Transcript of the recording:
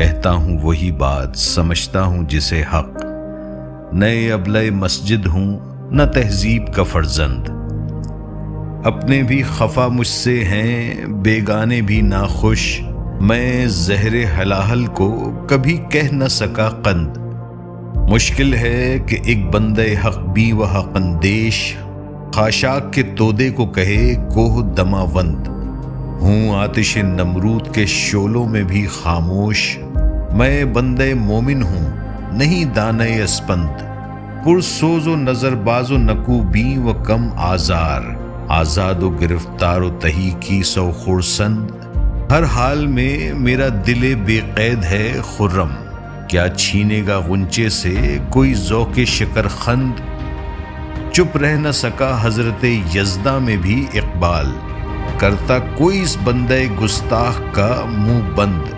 कहता हूँ वही बात, समझता हूँ जिसे हक। नए अबले मस्जिद हूँ, न तहजीब का फर्जंद। अपने भी खफा मुझसे हैं, बेगाने भी नाखुश। मैं ज़हरे हलाहल को कभी कह न सका कंद। मुश्किल है कि एक बंदे हक भी व हकंदेश खाशाक के तोदे को कहे कोह दमावंद। हूँ आतिश नमरूद के शोलों में भी खामोश। मैं बंदे मोमिन हूँ, नहीं दाने अस्पंद। पुरसोज़ो नज़रबाज़ो नकूबी व कम आज़ार। आज़ाद व गिरफ्तार व तही की सौ खुरसंद। हर हाल में मेरा दिले बेक़ैद है खुर्रम। क्या छीनेगा गुंचे से कोई ज़ौक़े शिकरखंद। चुप रह न सका हज़रत यज़दा में भी इक़बाल। करता कोई इस बंदे गुस्ताख का मुंह बंद।